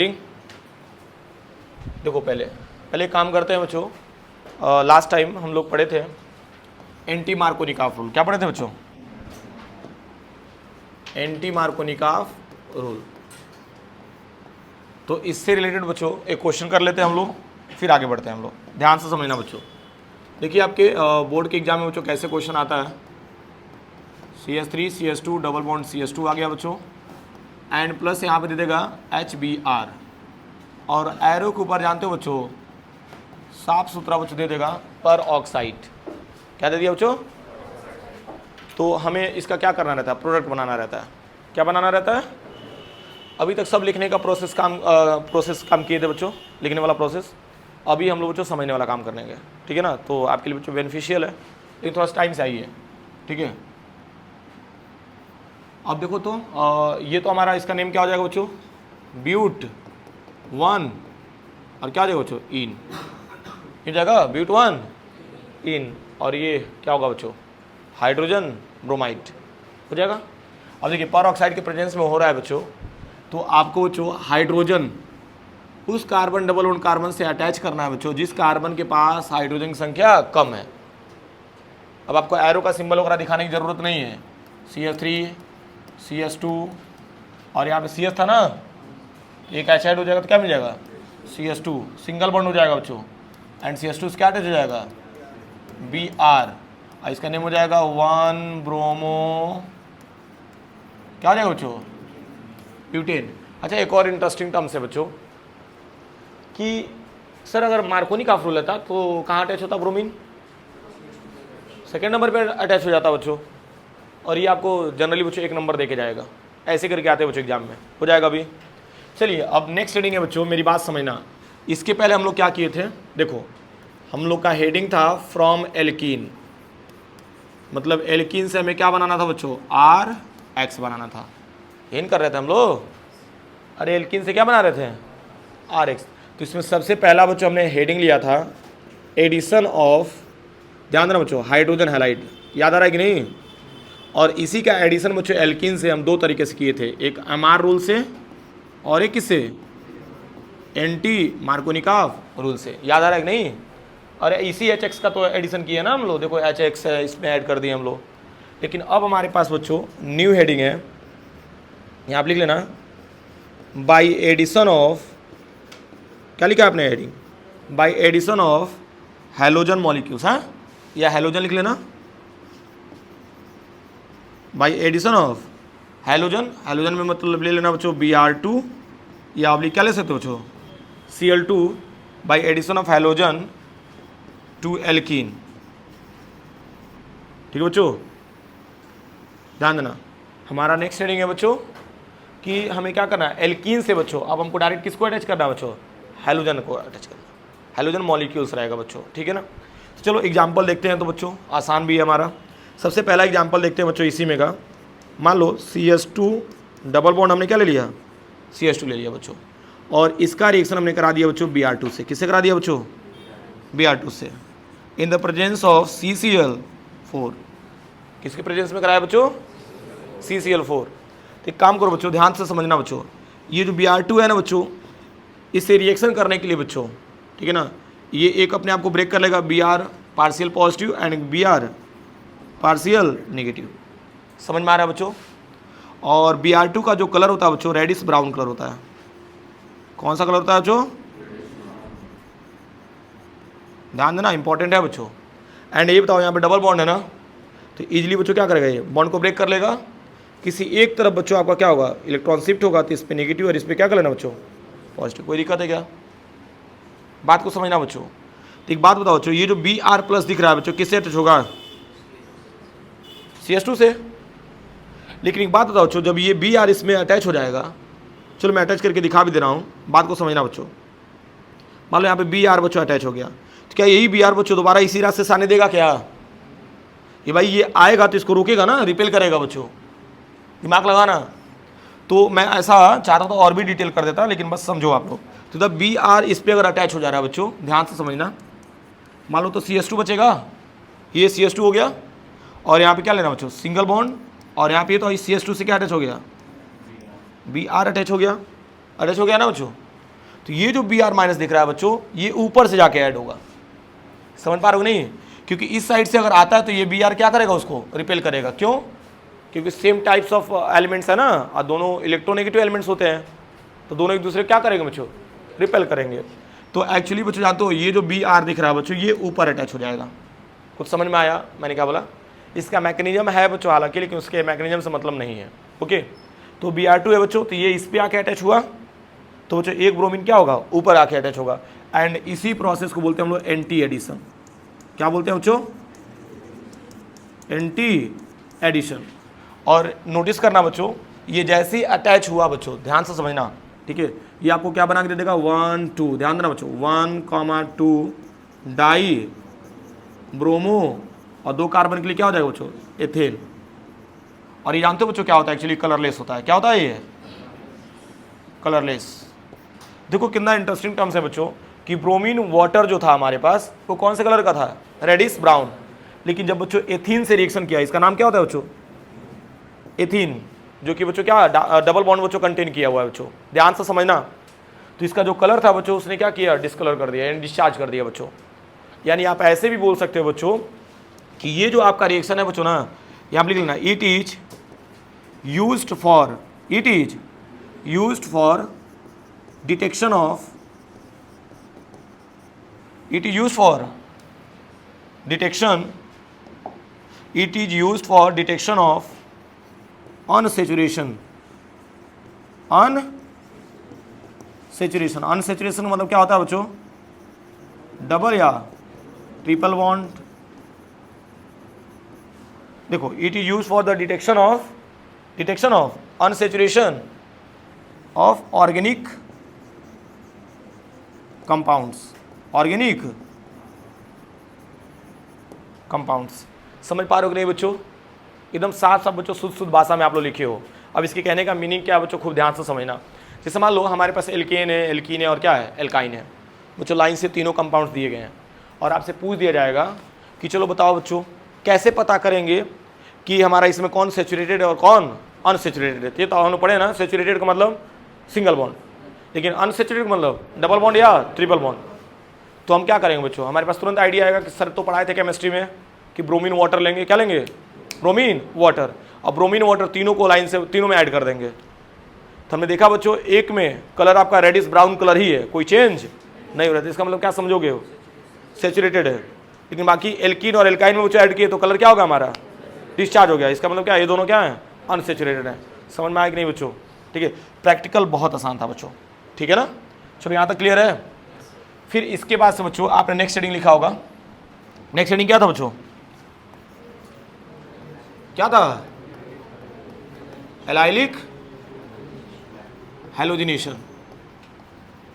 ठीक, देखो पहले पहले एक काम करते हैं बच्चों। लास्ट टाइम हम लोग पढ़े थे एंटी मार्कोनिकॉफ रूल। क्या पढ़े थे बच्चों? Anti Markovnikov rule. तो इससे रिलेटेड बच्चों एक क्वेश्चन कर लेते हैं हम लोग, फिर आगे बढ़ते हैं हम लोग। ध्यान से समझना बच्चों। देखिए आपके बोर्ड के एग्जाम में बच्चों कैसे क्वेश्चन आता है। CH3 CH2 double bond CH2 आ गया बच्चों, एंड प्लस यहाँ पे दे देगा HBr, और एरो के ऊपर जानते हो बच्चों साफ सुथरा बच्चों दे देगा पर ऑक्साइड। क्या दे दिया बच्चों? तो हमें इसका क्या करना रहता है? प्रोडक्ट बनाना रहता है। क्या बनाना रहता है? अभी तक सब लिखने का प्रोसेस काम किए थे बच्चों, लिखने वाला प्रोसेस। अभी हम लोग बच्चों समझने वाला काम करेंगे, ठीक है ना। तो आपके लिए बच्चों बेनिफिशियल है, लेकिन थोड़ा सा टाइम चाहिए, ठीक है। अब देखो तो ये तो हमारा इसका नेम क्या हो जाएगा बच्चों? ब्यूट 1, और क्या हो जाएगा बच्चों? इन। ये जाएगा ब्यूट 1 इन, और ये क्या होगा बच्चों? हाइड्रोजन ब्रोमाइड हो जाएगा। अब देखिए पर ऑक्साइड के प्रेजेंस में हो रहा है बच्चों, तो आपको बच्चों हाइड्रोजन उस कार्बन डबल बॉन्ड कार्बन से अटैच करना है बच्चों जिस कार्बन के पास हाइड्रोजन की संख्या कम है। अब आपको एरो का सिंबल वगैरह दिखाने की ज़रूरत नहीं है। CH3 CH2 और यहाँ पे CH था ना, एक एच हो जाएगा तो क्या मिल जाएगा? CH2 सिंगल बॉन्ड हो जाएगा बच्चों, एंड CH2 क्या अटैच हो जाएगा? Br, इसका नेम हो जाएगा 1 ब्रोमो, क्या हो जाएगा बच्चों? ब्यूटेन। अच्छा एक और इंटरेस्टिंग टर्म्स है बच्चों कि सर अगर मार्कोनिकॉफ रूल लेता तो कहाँ अटैच होता ब्रोमीन? सेकेंड नंबर पे अटैच हो जाता बच्चों, और ये आपको जनरली बच्चों 1 नंबर देके जाएगा। ऐसे करके आते हैं बच्चों एग्जाम में, हो जाएगा अभी। चलिए अब नेक्स्ट हेडिंग है बच्चों, मेरी बात समझना। इसके पहले हम लोग क्या किए थे? देखो हम लोग का हेडिंग था फ्रॉम एल्कीन, मतलब एल्कीन से हमें क्या बनाना था बच्चों? RX बनाना था। यही कर रहे थे हम लोग। अरे एल्कीन से क्या बना रहे थे? RX। तो इसमें सबसे पहला बच्चों हमने हेडिंग लिया था एडिशन ऑफ, ध्यान देना बच्चों, हाइड्रोजन हैलाइड। याद आ रहा है कि नहीं? और इसी का एडिशन बच्चों एल्कीन से हम 2 तरीके से किए थे, एक MR रूल से और एक किससे? एंटी मार्कोनिकॉफ रूल से। याद आ रहा है कि नहीं? अरे इसी HX का तो एडिशन किया ना हम लोग। देखो HX है, इसमें ऐड कर दिए हम लोग। लेकिन अब हमारे पास बच्चों न्यू हेडिंग है, यहाँ आप लिख लेना बाई एडिशन ऑफ, क्या लिखा है आपने heading? By addition of halogen molecules. हाँ, या हैलोजन लिख लेना, by addition of halogen. Halogen में मतलब ले लेना बच्चों Br2, या आप क्या ले सकते हो बच्चों? Cl2 by addition of halogen to alkene. ठीक है बच्चों, ध्यान देना। हमारा नेक्स्ट हेडिंग है बच्चों कि हमें क्या करना है? एल्कीन से बच्चों अब हमको डायरेक्ट किसको अटैच करना है बच्चों? हैलोजन को अटैच करना। हैलोजन मॉलिक्यूल्स रहेगा बच्चों, ठीक है ना। तो चलो एग्जाम्पल देखते हैं, तो बच्चों आसान भी है हमारा। सबसे पहला एग्जाम्पल देखते हैं बच्चों इसी में का। मान लो CH2 डबल बॉन्ड हमने क्या ले लिया? CH2 ले लिया बच्चों, और इसका रिएक्शन हमने करा दिया बच्चों Br2 से। किससे करा दिया बच्चों? Br2 से, इन द प्रेजेंस ऑफ CCl4। किसके प्रेजेंस में कराया बच्चों? CCl4। तो एक काम करो बच्चों, ध्यान से समझना बच्चों, ये जो Br2 है ना बच्चों, इससे रिएक्शन करने के लिए बच्चों, ठीक है ना, ये एक अपने आप को ब्रेक कर लेगा, Br partial positive and Br partial negative. समझ में आ रहा है बच्चों? और Br2 का जो कलर होता है बच्चों रेडिश ब्राउन कलर होता है। कौन सा कलर होता है बच्चों? ध्यान देना, इंपॉर्टेंट है बच्चों। एंड ये बताओ यहाँ पे डबल बॉन्ड है ना, तो इजीली बच्चों क्या करेगा? ये बॉन्ड को ब्रेक कर लेगा। किसी एक तरफ बच्चों आपका क्या होगा? इलेक्ट्रॉन शिफ्ट होगा, तो इस पर नेगेटिव और इस पर क्या कर लेना बच्चों? पॉजिटिव। कोई दिक्कत है क्या? बात को समझना बच्चों। तो एक बात बताओ बच्चों, ये जो Br प्लस दिख रहा है बच्चों किससे अटैच होगा? CH2 से। लेकिन एक बात बताओ बच्चों, जब ये Br इसमें अटैच हो जाएगा, चलो मैं अटैच करके दिखा भी दे रहा हूँ, बात को समझना बच्चों। मान लो यहाँ पे Br बच्चों अटैच हो गया, तो क्या यही Br बच्चों दोबारा इसी रास्ते से आने देगा क्या? ये भाई ये आएगा तो इसको रोकेगा ना, रिपेल करेगा बच्चों। दिमाग लगाना। तो मैं ऐसा चाहता तो और भी डिटेल कर देता, लेकिन बस समझो आप लोग। तो जब Br इस पर अगर अटैच हो जा रहा है बच्चों, ध्यान से समझना। मान लो तो CH2 बचेगा, ये CH2 हो गया, और यहाँ पे क्या लेना बच्चों? सिंगल बॉन्ड, और यहाँ पे तो CH2 से क्या अटैच हो गया? Br अटैच हो गया। अटैच हो गया ना बच्चों? तो ये जो बी आर माइनस दिख रहा है बच्चों, ये ऊपर से जाके ऐड होगा। समझ पा रहे हो नहीं? क्योंकि इस साइड से अगर आता है तो ये बी आर क्या करेगा, उसको रिपेल करेगा। क्यों? क्योंकि सेम टाइप्स ऑफ एलिमेंट्स है ना, और दोनों इलेक्ट्रोनेगेटिव एलिमेंट्स होते हैं, तो दोनों एक दूसरे क्या करेंगे बच्चों, रिपेल करेंगे। तो एक्चुअली बच्चों जानते हो ये जो बी आर दिख रहा है बच्चों, ये ऊपर अटैच हो जाएगा। कुछ समझ में आया मैंने क्या बोला? इसका मैकेनिज्म है बच्चों हालांकि, लेकिन उसके मैकेनिज्म से मतलब नहीं है। ओके, तो Br2 है बच्चों, तो ये इस पे आके अटैच हुआ, तो बच्चों एक ब्रोमीन क्या होगा, ऊपर आके अटैच होगा। एंड इसी प्रोसेस को बोलते हैं हम लोग एंटी एडिशन। क्या बोलते हैं बच्चों? Anti addition. और नोटिस करना बच्चों, ये जैसे ही अटैच हुआ बच्चों, ध्यान से समझना, ठीक है, ये आपको क्या बना के दे देगा, 1 2, ध्यान देना बच्चों, 1,2 डाई ब्रोमो और 2 कार्बन के लिए क्या हो जाएगा बच्चों, एथेन। और ये जानते हो बच्चों क्या होता है, एक्चुअली कलरलेस होता है। क्या होता है ये? कलरलेस। देखो कितना इंटरेस्टिंग टर्म्स है बच्चों कि ब्रोमीन वाटर जो था हमारे पास वो कौन से कलर का था, रेडिश ब्राउन। लेकिन जब बच्चों एथीन से रिएक्शन किया, इसका नाम क्या होता है बच्चों, एथीन, जो कि बच्चों क्या डबल बॉन्ड बच्चों कंटेन किया हुआ है बच्चों, ध्यान से समझना। तो इसका जो कलर था बच्चों, उसने क्या किया, डिस्कलर कर दिया, यानी डिस्चार्ज कर दिया बच्चों। यानी आप ऐसे भी बोल सकते हो बच्चों कि ये जो आपका रिएक्शन है बच्चों ना, यहाँ पे लिख लेना, it is used for detection of, it is used for detection of unsaturation का मतलब क्या होता है बच्चों, डबल या ट्रिपल बॉन्ड। देखो, it is use for the detection of unsaturation of organic compounds. समझ पा रहे हो कि नहीं बच्चों? एकदम साफ साफ बच्चों, शुद्ध भाषा में आप लोग लिखे हो। अब इसके कहने का मीनिंग क्या है बच्चों, खूब ध्यान से समझना। जैसे मान लो हमारे पास एल्केन है और क्या है, एल्काइन है बच्चों। लाइन से तीनों कंपाउंड्स दिए गए हैं और आपसे पूछ दिया जाएगा कि चलो बताओ बच्चों, कैसे पता करेंगे कि हमारा इसमें कौन सेचुरेटेड है और कौन अनसेचुरेटेड है। ये तो हम पढ़े ना, सेचुरेटेड का मतलब सिंगल बॉन्ड, लेकिन अनसेचुरेटेड का मतलब डबल बॉन्ड या ट्रिपल बॉन्ड। तो हम क्या करेंगे बच्चों, हमारे पास तुरंत आइडिया आएगा कि सर तो पढ़ाए थे केमिस्ट्री में कि ब्रोमीन वाटर लेंगे, क्या लेंगे, ब्रोमीन वाटर। और ब्रोमीन वाटर तीनों को लाइन से तीनों में ऐड कर देंगे। तो हमने देखा बच्चों, एक में कलर आपका रेडिश ब्राउन कलर ही है, कोई चेंज नहीं हो रहा है। इसका मतलब क्या समझोगे हो, सेचुरेटेड है। लेकिन बाकी एल्कीन और एल्काइन में बच्चों ऐड किए तो कलर क्या होगा हमारा, डिस्चार्ज हो गया। इसका मतलब क्या, ये दोनों क्या है, अनसेचुरेटेड है। समझ में आया कि नहीं बच्चों? ठीक है, प्रैक्टिकल बहुत आसान था बच्चों, ठीक है ना। चलो यहाँ तक क्लियर है। फिर इसके बाद से बच्चों आपने नेक्स्ट हेडिंग लिखा होगा। नेक्स्ट हेडिंग क्या था बच्चों, क्या था, एलाइलिक हैलोजिनेशन।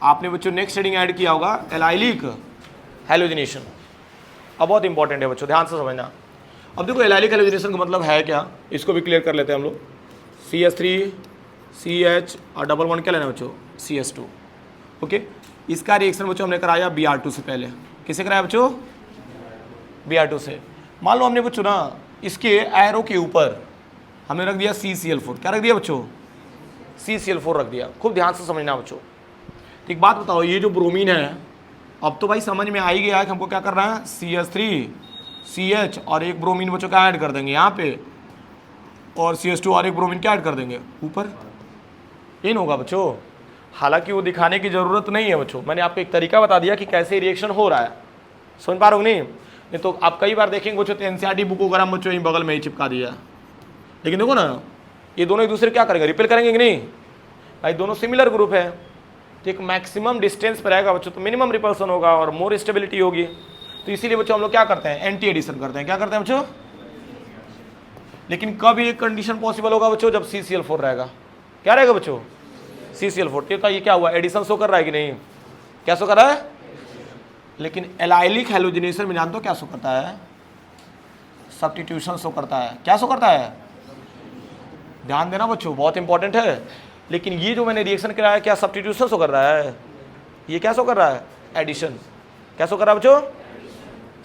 आपने बच्चों नेक्स्ट हेडिंग ऐड किया होगा, एलाइलिक हैलोजिनेशन। अब बहुत इंपॉर्टेंट है बच्चों, ध्यान से समझना। अब देखो एलाइलिक हैलोजिनेशन का मतलब है क्या, इसको भी क्लियर कर लेते हैं हम लोग। CH3 CH और डबल बॉन्ड क्या लेना बच्चों, CH2। ओके, इसका रिएक्शन बच्चों हमने कराया Br2 से पहले। किसे कराया बच्चों, Br2 से। मान लो हमने बच्चों ना इसके एरो के ऊपर हमने रख दिया CCl4। क्या रख दिया बच्चों, CCl4 रख दिया। खूब ध्यान से समझना बच्चों। तो एक बात बताओ, ये जो ब्रोमीन है, अब तो भाई समझ में आ ही गया है कि हमको क्या करना है, CH3 CH और एक ब्रोमीन बच्चों क्या ऐड कर देंगे यहाँ पे, और CH2 और एक ब्रोमीन क्या ऐड कर देंगे ऊपर। इन होगा बच्चों। हालांकि वो दिखाने की ज़रूरत नहीं है बच्चों, मैंने आपको एक तरीका बता दिया कि कैसे रिएक्शन हो रहा है। समझ पा रहे हो नहीं तो आप कई बार देखेंगे बच्चों, NCERT बुक वगैरह बच्चों यहीं बगल में ही चिपका दिया। लेकिन देखो ना, ये दोनों एक दूसरे क्या करेंगे, रिपेल करेंगे कि नहीं भाई, दोनों सिमिलर ग्रुप है। तो एक मैक्सिमम डिस्टेंस पर रहेगा बच्चों, तो मिनिमम रिपल्सन होगा और मोर स्टेबिलिटी होगी। तो इसीलिए बच्चों हम लोग क्या करते हैं, एंटी एडिशन करते हैं। क्या करते हैं बच्चों, लेकिन कब एक कंडीशन पॉसिबल होगा बच्चों, जब CCl4 रहेगा। क्या रहेगा बच्चों, CCl4। तो ये क्या हुआ, एडिशन शो कर रहा है कि नहीं, क्या शो कर रहा है। लेकिन एलाइलिक हैलोजिनेशन में जानते हो क्या शो करता है, सब्स्टिट्यूशन शो करता है। क्या शो करता है, ध्यान देना बच्चों, बहुत इंपॉर्टेंट है। लेकिन ये जो मैंने रिएक्शन कराया, क्या सब्स्टिट्यूशन शो कर रहा है, ये क्या शो कर रहा है, एडिशन। क्या शो कर रहा है बच्चों,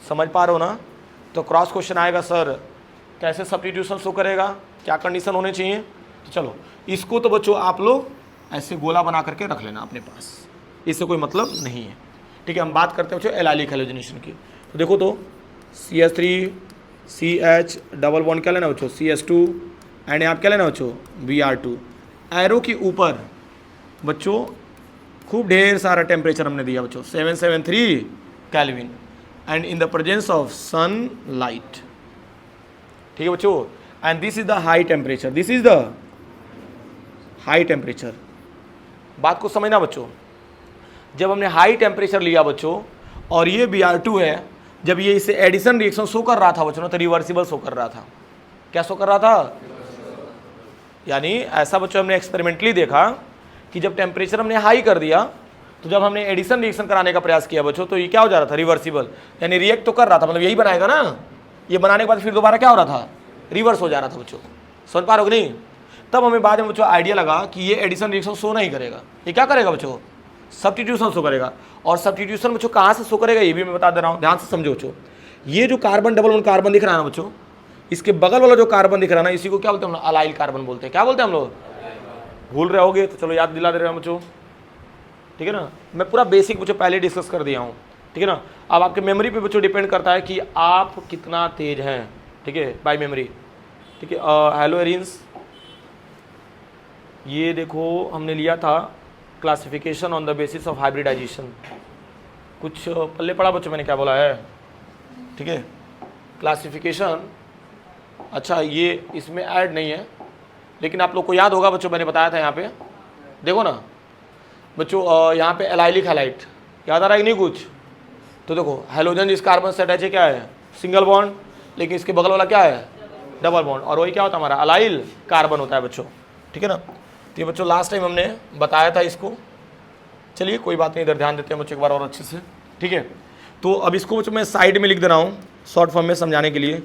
समझ पा रहे हो ना। तो क्रॉस क्वेश्चन आएगा, सर कैसे सब्स्टिट्यूशन शो करेगा, क्या कंडीशन होने चाहिए। तो चलो इसको तो बच्चों आप लोग ऐसे गोला बना करके रख लेना अपने पास। इससे कोई मतलब नहीं है। ठीक है, हम बात करते हैं बच्चों एलाइलिक हैलोजनेशन की। तो देखो तो CH3 CH डबल बॉन्ड क्या लेना बच्चों CS2 एंड यहाँ क्या लेना बच्चों Br2। एरो के ऊपर बच्चों खूब ढेर सारा टेम्परेचर हमने दिया बच्चों 773 kelvin and in the presence of sunlight. ठीक है बच्चों, and this is the high temperature, this is the high temperature. बात को समझना बच्चों, जब हमने हाई टेम्परेचर लिया बच्चों और ये Br2 है, जब ये इसे एडिशन रिएक्शन शो कर रहा था बच्चों तो रिवर्सिबल शो कर रहा था। क्या शो कर रहा था? यानी ऐसा बच्चों हमने एक्सपेरिमेंटली देखा कि जब टेम्परेचर हमने हाई कर दिया तो जब हमने एडिशन रिएक्शन कराने का प्रयास किया बच्चों तो ये क्या हो जा रहा था? रिवर्सिबल, यानी रिएक्ट तो कर रहा था, मतलब यही बनाएगा ना, ये बनाने के बाद फिर दोबारा क्या हो रहा था? रिवर्स हो जा रहा था बच्चों। समझ पा रहे हो कि नहीं? तब हमें बाद में बच्चों आइडिया लगा कि ये एडिशन रिएक्शन शो नहीं करेगा, ये क्या करेगा बच्चों? सब्स्टिट्यूशन शो करेगा। और सब्स्टिट्यूशन बच्चों कहाँ से शो करेगा ये भी मैं बता दे रहा हूँ, ध्यान से समझो बच्चों। ये जो कार्बन डबल बॉन्ड कार्बन दिख रहा है ना बच्चों, इसके बगल वाला जो कार्बन दिख रहा है ना, इसी को क्या बोलते हैं हम लोग? अलाइल कार्बन बोलते हैं। क्या बोलते हैं हम लोग? भूल रहे होगे तो चलो याद दिला दे रहे हैं बच्चों। ठीक है ना, मैं पूरा बेसिक बच्चों पहले डिस्कस कर दिया हूँ। ठीक है ना, अब आपके मेमोरी पे बच्चों डिपेंड करता है कि आप कितना तेज हैं। ठीक है, बाय मेमोरी। ठीक है, हेलो एरिन्स, ये देखो हमने लिया था classification on the basis of hybridisation. कुछ पल्ले पड़ा बच्चों मैंने क्या बोला है? ठीक है, क्लासिफिकेशन, अच्छा ये इसमें ऐड नहीं है लेकिन आप लोग को याद होगा बच्चों, मैंने बताया था यहाँ पे देखो ना बच्चों, यहाँ पे एलाइलिक हैलाइट याद आ रहा है कि नहीं कुछ? तो देखो हैलोजन जिस कार्बन से अटैच है क्या है? सिंगल बॉन्ड, लेकिन इसके बगल वाला क्या है? डबल बॉन्ड, और वही क्या होता है हमारा? अलाइल कार्बन होता है बच्चों। ठीक है ना, तो ये बच्चों लास्ट टाइम हमने बताया था इसको। चलिए कोई बात नहीं, इधर ध्यान देते हैं बच्चों एक बार और अच्छे से। ठीक है, तो अब इसको बच्चों मैं साइड में लिख दे रहा हूँ शॉर्ट फॉर्म में समझाने के लिए,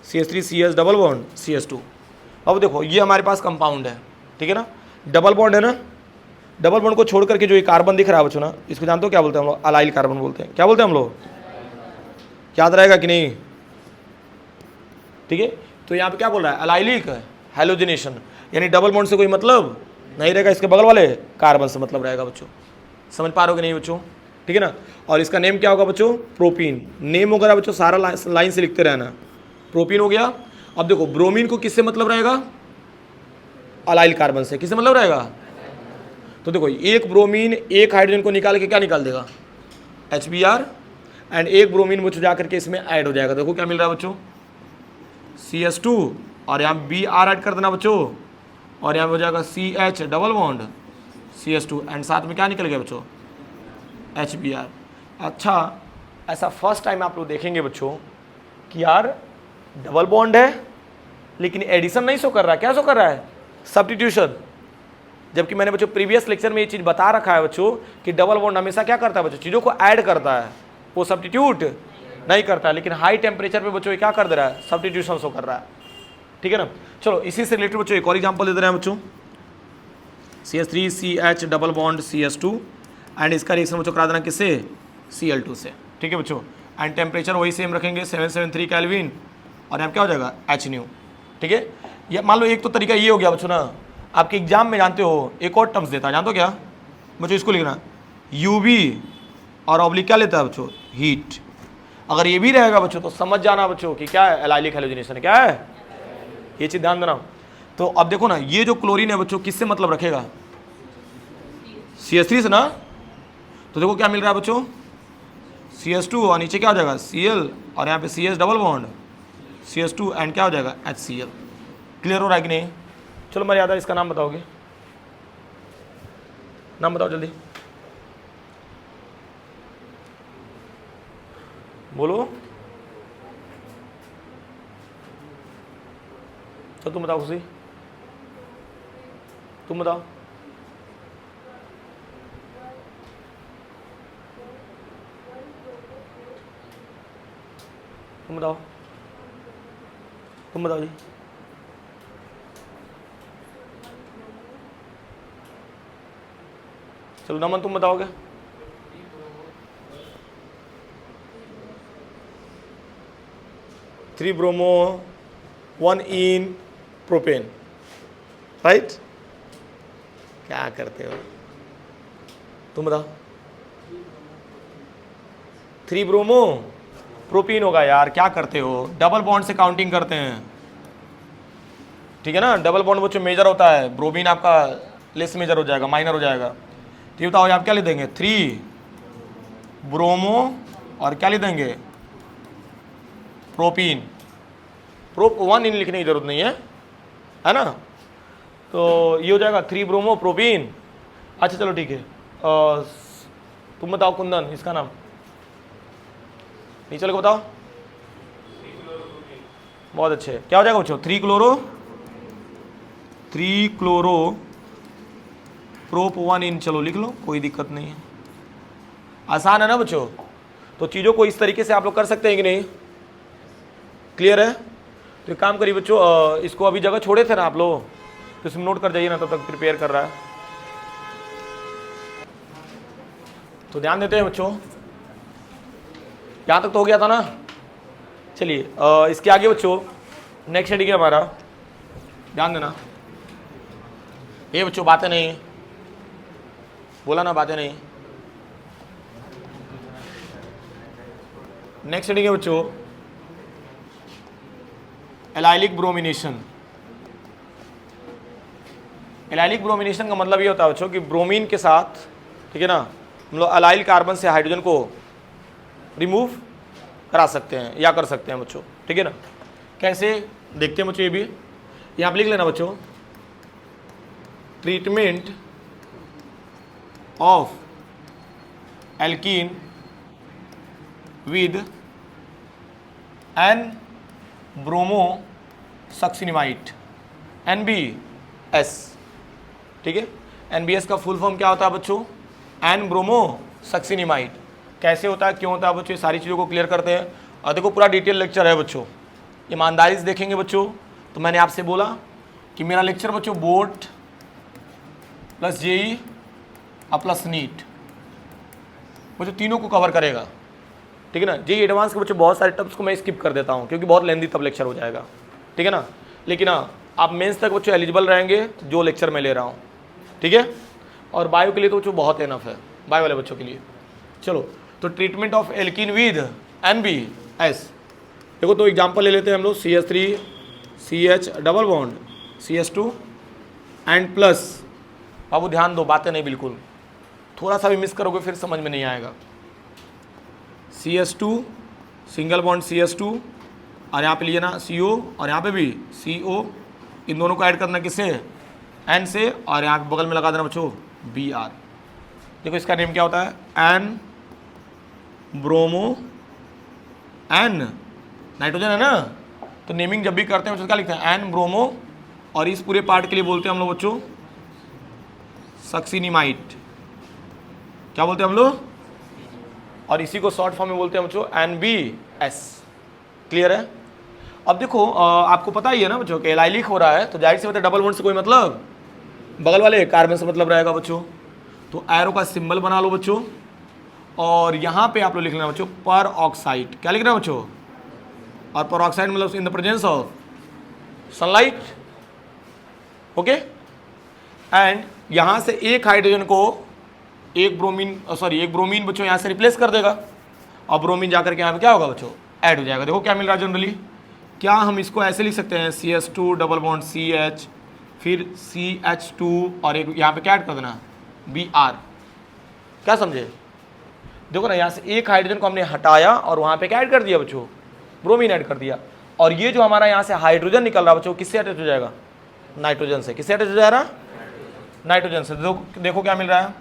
CH3 CH double bond CS2। अब देखो ये हमारे पास कंपाउंड है। ठीक है ना, डबल बॉन्ड है ना, डबल बॉन्ड को छोड़ करके जो ये कार्बन दिख रहा है बच्चों ना, इसको जानते हो क्या बोलते हैं हम लोग? अलाइल कार्बन बोलते हैं। क्या बोलते हैं हम लोग? याद रहेगा कि नहीं? ठीक है, तो यहाँ पे क्या बोल रहा है? अलाइलिक हैलोजनेशन, यानी डबल बॉन्ड से कोई मतलब नहीं रहेगा, इसके बगल वाले कार्बन से मतलब रहेगा बच्चों। समझ पा रहे हो कि नहीं बच्चों? ठीक है ना, और इसका नेम क्या होगा बच्चों? प्रोपीन। नेम वगैरह बच्चों सारा लाइन से लिखते रहना। प्रोपीन हो गया। अब देखो ब्रोमीन को किससे मतलब रहेगा? अलाइल कार्बन से। किससे मतलब रहेगा? तो देखो एक ब्रोमीन एक हाइड्रोजन को निकाल के क्या निकाल देगा? HBr, एंड एक ब्रोमीन बच्चों जाकर के इसमें ऐड हो जाएगा। देखो क्या मिल रहा है बच्चों? CS2, और यहाँ Br ऐड कर देना बच्चों, और यहाँ हो जाएगा CH double bond CS2, and साथ में क्या निकल गया बच्चों? HBr। अच्छा, ऐसा फर्स्ट टाइम आप लोग देखेंगे बच्चों कि यार डबल बॉन्ड है लेकिन एडिशन नहीं शो कर रहा है। क्या शो कर रहा है? सब्स्टिट्यूशन। जबकि मैंने बच्चों प्रीवियस लेक्चर में ये चीज़ बता रखा है बच्चों कि डबल बॉन्ड हमेशा क्या करता है बच्चों? चीज़ों को ऐड करता है, वो सब्स्टिट्यूट नहीं करता है। लेकिन हाई टेम्परेचर पे बच्चों ये क्या कर दे रहा है? सब्स्टिट्यूशन शो कर रहा है। ठीक है ना, चलो इसी से रिलेटेड बच्चों एक और एग्जांपल दे दे रहे हैं बच्चों। CH3 CH double bond CS2, and इसका रिएक्शन बच्चों करा देना किससे? Cl2 से। ठीक है बच्चों, एंड टेम्परेचर वही सेम रखेंगे 773 केल्विन, और यहाँ क्या हो जाएगा? H new. ठीक है, ये मान लो एक तो तरीका ये हो गया बच्चों ना, आपके एग्जाम में जानते हो एक और टर्म्स देता है, जानते हो क्या बच्चों? इसको लिखना UV और ऑब्लिक क्या लेता है बच्चों? हीट। अगर ये भी रहेगा बच्चों तो समझ जाना बच्चों कि क्या है? Allylic halogenation. क्या है? ये चीज़ ध्यान देना। तो अब देखो ना, ये जो क्लोरीन है बच्चों किससे मतलब रखेगा? CH3 से ना। तो देखो क्या मिल रहा है बच्चों? CH2, और नीचे क्या हो जाएगा? Cl, और यहाँ पे CH double bond CS2, and क्या हो जाएगा? HCl। क्लियर हो रहा है कि नहीं? चलो मर्यादा इसका नाम बताओगे, नाम बताओ जल्दी बोलो। चल तुम बताओ खुशी, तुम बताओ। तुम बताओ, तुम बताओ जी। चलो नमन तुम बताओगे। थ्री ब्रोमो 1 इन प्रोपेन, राइट? क्या करते हो? तुम बताओ। 3 ब्रोमो प्रोपीन होगा यार, क्या करते हो, डबल बॉन्ड से काउंटिंग करते हैं, ठीक है ना। डबल बॉन्ड बच्चों मेजर होता है, ब्रोमीन आपका लेस मेजर हो जाएगा, माइनर हो जाएगा। तो ये बताओ आप क्या लिख देंगे, 3 ब्रोमो और क्या लिख देंगे, प्रोपीन। प्रोप 1 इन लिखने की जरूरत नहीं है ना। तो ये हो जाएगा 3 ब्रोमो प्रोपीन। अच्छा चलो ठीक है, तुम बताओ कुंदन, इसका नाम नीचे को बताओ। बहुत अच्छे, क्या हो जाएगा बच्चों, 3 क्लोरो प्रोप 1 इन। चलो लिख लो, कोई दिक्कत नहीं है, आसान है ना बच्चों। तो चीज़ों को इस तरीके से आप लोग कर सकते हैं कि नहीं, क्लियर है। तो एक काम करिए बच्चों, इसको अभी जगह छोड़े थे ना आप लोग, तो इसमें नोट कर जाइए ना, तब तक प्रिपेयर कर रहा है। तो ध्यान देते हैं बच्चों, यहाँ तक तो हो गया था ना। चलिए इसके आगे बच्चों नेक्स्ट हेडिंग है हमारा, ध्यान देना। ये बच्चों बातें नहीं, बोला ना बातें नहीं। नेक्स्ट हेडिंग है बच्चों एलाइलिक ब्रोमिनेशन। एलाइलिक ब्रोमिनेशन का मतलब ये होता है बच्चों कि ब्रोमीन के साथ, ठीक है ना, हम लोग अलाइल कार्बन से हाइड्रोजन को रिमूव करा सकते हैं या कर सकते हैं बच्चों, ठीक है ना। कैसे देखते हैं बच्चों, ये भी यहाँ पे लिख लेना बच्चों, treatment of alkene with N bromosuccinimide, NBS, ठीक है। NBS का फुल फॉर्म क्या होता है बच्चों, एन ब्रोमो सक्सिनिमाइड। कैसे होता है, क्यों होता है बच्चों, ये सारी चीज़ों को क्लियर करते हैं। और देखो पूरा डिटेल लेक्चर है बच्चों, ईमानदारी से देखेंगे बच्चों। तो मैंने आपसे बोला कि मेरा लेक्चर बच्चों बोर्ड प्लस JEE और प्लस नीट बच्चों तीनों को कवर करेगा, ठीक है ना। JEE एडवांस के बच्चों बहुत सारे टर्म्स को मैं स्किप कर देता हूँ क्योंकि बहुत लेंदी तब लेक्चर हो जाएगा, ठीक है ना। लेकिन हाँ, आप मेंस तक बच्चों एलिजिबल रहेंगे जो लेक्चर मैं ले रहा हूँ, ठीक है। और बायो के लिए तो बच्चों बहुत इनफ है, बायो वाले बच्चों के लिए। चलो, तो treatment of alkene with NBS, देखो तो एग्जांपल ले लेते हैं हम लोग, CH3 CH double bond CH2 and plus. बाबू ध्यान दो, बातें नहीं बिल्कुल, थोड़ा सा भी मिस करोगे फिर समझ में नहीं आएगा। CH2 सिंगल बॉन्ड CH2 और यहाँ पे लिए ना CO और यहाँ पे भी CO, इन दोनों को ऐड करना किससे, N से, और यहाँ पे बगल में लगा देना बच्चों Br। देखो इसका नेम क्या होता है, एन ब्रोमो एन, नाइट्रोजन है ना। तो नेमिंग जब भी करते हैं बच्चों क्या लिखते हैं, एन ब्रोमो, और इस पूरे पार्ट के लिए बोलते हैं हम लोग बच्चों सक्सिनिमाइड। क्या बोलते हैं हम लोग, और इसी को शॉर्ट फॉर्म में बोलते हैं बच्चों NBS। क्लियर है। अब देखो आपको पता ही है ना बच्चों कि एलाइलिक हो रहा है, तो जाहिर सी बात है डबल बॉन्ड से कोई मतलब, बगल वाले कार्बन से मतलब रहेगा बच्चों। तो एरो का सिंबल बना लो बच्चों, और यहाँ पे आप लोग लिखना बच्चों पर ऑक्साइड। क्या लिखना बच्चों, और पर ऑक्साइड मतलब इन the presence of sunlight, okay. And यहाँ से एक हाइड्रोजन को एक ब्रोमीन बच्चों यहाँ से रिप्लेस कर देगा, और ब्रोमीन जाकर के यहाँ पे क्या होगा बच्चों, ऐड हो जाएगा। देखो क्या मिल रहा है जनरली, क्या हम इसको ऐसे लिख सकते हैं, CH2 डबल बॉन्ड CH, फिर CH2 और एक यहाँ पे क्या ऐड कर देना Br। क्या समझे, देखो ना यहाँ से एक हाइड्रोजन को हमने हटाया और वहाँ पे क्या ऐड कर दिया बच्चों, ब्रोमीन ऐड कर दिया। और ये जो हमारा यहाँ से हाइड्रोजन निकल रहा बच्चों, किससे अटैच हो जाएगा, नाइट्रोजन से। किससे अटैच हो जाएगा, नाइट्रोजन से। देखो क्या मिल रहा है,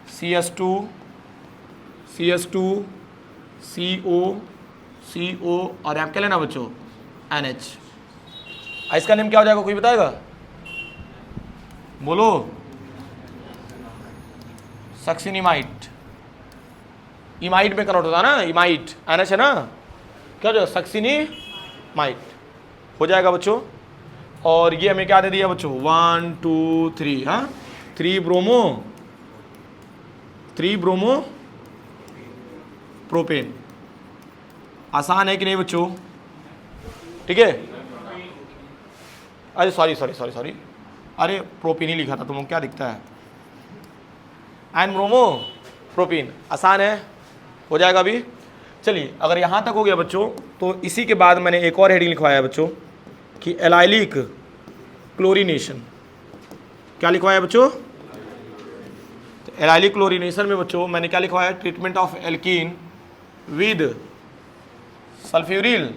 CH2 CO और यहाँ क्या लेना बच्चों NH। इसका नेम क्या हो जाएगा, कोई बताएगा, बोलो, सक्सिनिमाइड। इमाइड में कन्वर्ट होता है ना, इमाइड NH है ना, क्या हो जाएगा सक्सिनिमाइड हो जाएगा बच्चों। और ये हमें क्या दे दिया बच्चों, 1 2 3, हाँ 3 ब्रोमो प्रोपेन। आसान है कि नहीं बच्चों, ठीक है। अरे सॉरी, अरे प्रोपेन ही लिखा था, तुमको क्या दिखता है, एंड ब्रोमो प्रोपीन। आसान है, हो जाएगा अभी। चलिए अगर यहाँ तक हो गया बच्चों, तो इसी के बाद मैंने एक और हेडिंग लिखवाया है बच्चों कि एलाइलिक क्लोरीनेशन। क्या लिखवाया है बच्चों? तो एलाइलिक क्लोरीनेशन में बच्चों मैंने क्या लिखवाया है? Treatment of alkene with sulphuryl,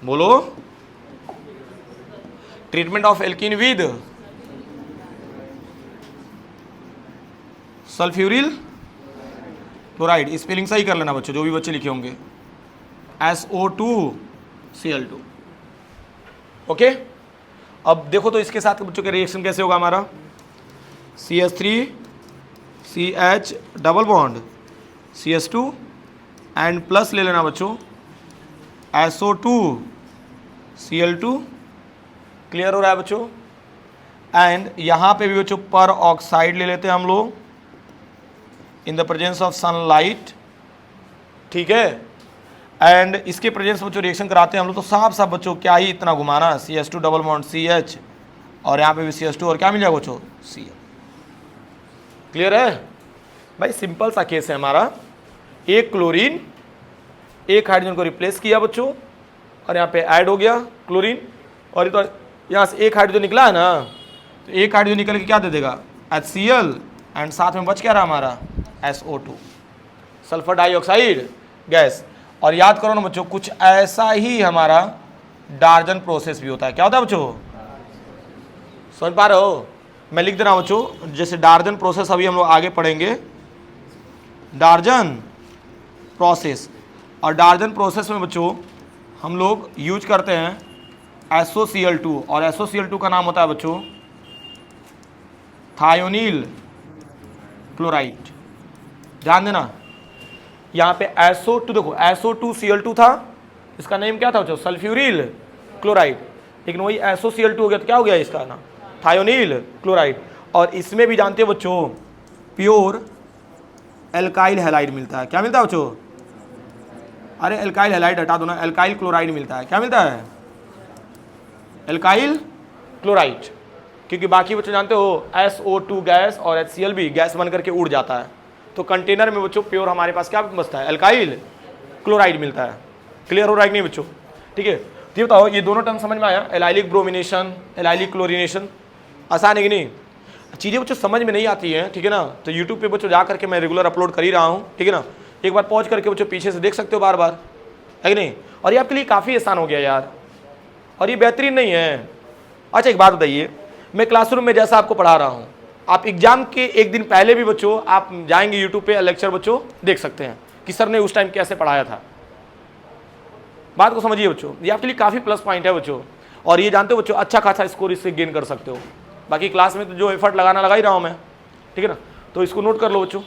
बोलो, treatment of alkene with sulphuryl chloride. Spelling सही कर लेना बच्चों, जो भी बच्चे लिखे होंगे, SO2Cl2। ओके, अब देखो तो इसके साथ बच्चों के रिएक्शन कैसे होगा हमारा? CH3CH double bond CH2 and plus ले लेना बच्चों SO2Cl2। क्लियर हो रहा है बच्चों? एंड यहाँ पे भी बच्चों पर ऑक्साइड ले लेते हैं हम लोग इन द प्रेजेंस ऑफ सनलाइट, ठीक है। एंड इसके प्रेजेंस में बच्चों रिएक्शन कराते हैं हम लोग, तो साफ साफ बच्चों क्या ही इतना घुमाना, CH2 डबल बॉन्ड CH और यहाँ पे भी CH2 और क्या मिल जाएगा बच्चों? Cl। क्लियर है भाई? सिंपल सा केस है हमारा। एक क्लोरीन एक हाइड्रोजन को रिप्लेस किया बच्चों, और यहाँ पे ऐड हो गया क्लोरीन, और तो यहाँ से एक हाइड्रोजन निकला है ना, तो एक हाइड्रोजन निकल के क्या दे देगा? HCl, एंड साथ में बच क्या रहा हमारा? SO2, sulphur dioxide gas. और याद करो ना बच्चों, कुछ ऐसा ही हमारा डार्जन प्रोसेस भी होता है। क्या होता है बच्चों? समझ पा रहे हो? मैं लिख दे रहा हूं बच्चों, जैसे डार्जन प्रोसेस अभी हम लोग आगे पढ़ेंगे, डार्जन प्रोसेस। और डार्जन प्रोसेस में बच्चों हम लोग यूज करते हैं SOCl2, और SOCl2 का नाम होता है बच्चों थायोनील क्लोराइड। ध्यान देना, यहाँ पे SO2 देखो, SO2Cl2 था, इसका नेम क्या था बच्चों? Sulphuryl chloride. लेकिन वही SOCl2 हो गया तो क्या हो गया इसका ना? थायोनील क्लोराइड। और इसमें भी जानते हो बच्चों प्योर एल्काइल हैलाइड मिलता है। क्या मिलता है बच्चों? अरे एल्काइल हैलाइड हटा दो ना, एल्काइल क्लोराइड मिलता है। क्या मिलता है? Alkyl chloride. क्योंकि बाकी बच्चों जानते हो SO2 गैस और HCl भी गैस बन करके उड़ जाता है, तो कंटेनर में बच्चों प्योर हमारे पास क्या बचता है? एल्काइल क्लोराइड मिलता है। क्लियर हो रहा है कि नहीं बच्चों? ठीक है, तो ये बताओ, ये दोनों टर्म समझ में आया? Allylic bromination, allylic chlorination. आसान है कि नहीं? चीज़ें बच्चों समझ में नहीं आती हैं, ठीक है ना, तो यूट्यूब पे बच्चों जा करके मैं रेगुलर अपलोड कर ही रहा हूँ, ठीक है ना, एक बार पहुँच करके बच्चों पीछे से देख सकते हो बार बार, है कि नहीं? और ये आपके लिए काफ़ी आसान हो गया यार, और ये बेहतरीन नहीं है। अच्छा एक बात बताइए, मैं क्लासरूम में जैसा आपको पढ़ा रहा हूँ, आप एग्जाम के एक दिन पहले भी बच्चों आप जाएंगे यूट्यूब पे, लेक्चर बच्चों देख सकते हैं कि सर ने उस टाइम कैसे पढ़ाया था। बात को समझिए बच्चों, ये आपके लिए काफ़ी प्लस पॉइंट है बच्चों, और ये जानते हो बच्चों अच्छा खासा स्कोर इससे गेन कर सकते हो। बाकी क्लास में तो जो एफर्ट लगाना लगा ही रहा हूँ मैं, ठीक है ना, तो इसको नोट कर लो बच्चों।